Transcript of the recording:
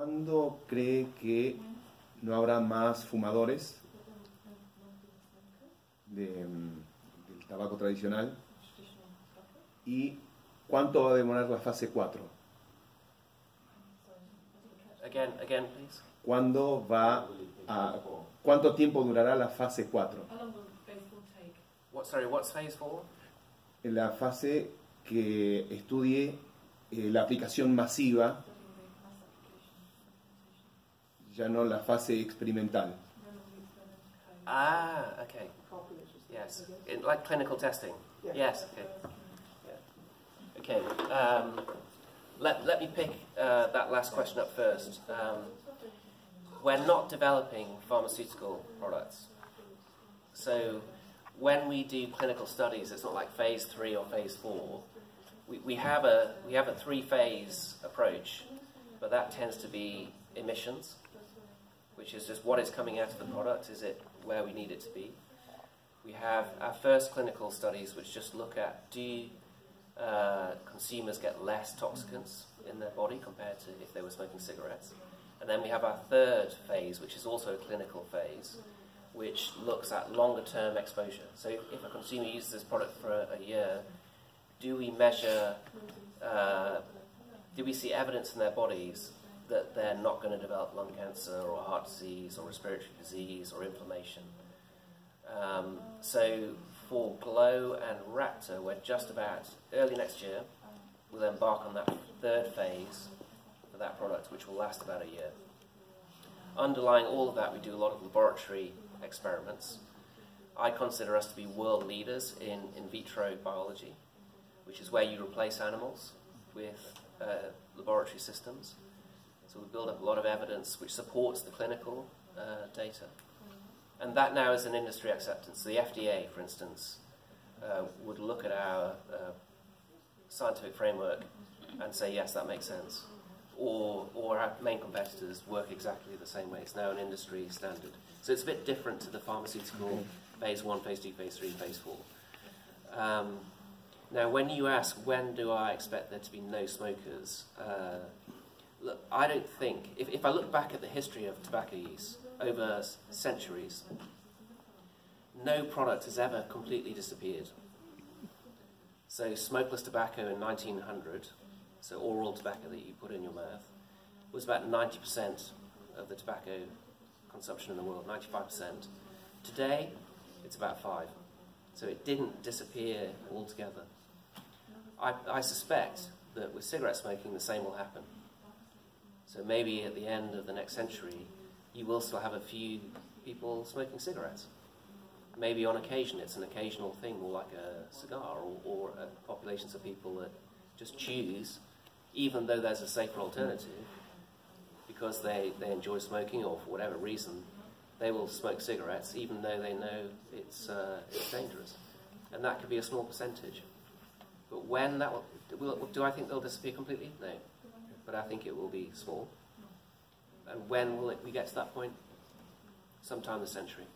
¿Cuándo cree que no habrá más fumadores del tabaco tradicional? ¿Y cuánto va a demorar la fase 4? Again, please. ¿Cuánto tiempo durará la fase 4? What's phase 4? La fase que estudie la aplicación masiva, ya no la fase experimental. Ah, okay. Yes, like clinical testing. Yes, okay. Yeah. Okay. Let me pick that last question up first. We're not developing pharmaceutical products, so when we do clinical studies, it's not like phase 3 or phase 4. We have a 3-phase approach, but that tends to be emissions, which is just what is coming out of the product. Is it where we need it to be? We have our first clinical studies, which just look at do consumers get less toxicants in their body compared to if they were smoking cigarettes. And then we have our third phase, which is also a clinical phase, which looks at longer-term exposure. So if a consumer uses this product for a year, do we measure, do we see evidence in their bodies that they're not going to develop lung cancer or heart disease or respiratory disease or inflammation? So for Glow and Raptor, we're just about, early next year, we'll embark on that third phase for that product, which will last about a year. Underlying all of that, we do a lot of laboratory experiments. I consider us to be world leaders in vitro biology, which is where you replace animals with laboratory systems. So we build up a lot of evidence which supports the clinical data. And that now is an industry acceptance. The FDA, for instance, would look at our scientific framework and say, yes, that makes sense. Or our main competitors work exactly the same way. It's now an industry standard. So it's a bit different to the pharmaceutical phase 1, phase 2, phase 3, phase 4. Now, when you ask, when do I expect there to be no smokers? Look, I don't think, if I look back at the history of tobacco use over centuries, no product has ever completely disappeared. So smokeless tobacco in 1900, so oral tobacco that you put in your mouth, was about 90% of the tobacco consumption in the world, 95%. Today, it's about 5%. So it didn't disappear altogether. I suspect that with cigarette smoking, the same will happen. So maybe at the end of the next century, you will still have a few people smoking cigarettes. Maybe on occasion, it's an occasional thing, more like a cigar, or populations of people that just choose, even though there's a safer alternative, because they enjoy smoking, or for whatever reason, they will smoke cigarettes, even though they know it's dangerous. And that could be a small percentage. But when that do I think they'll disappear completely? No. But I think it will be small. And when will we get to that point? Sometime this century.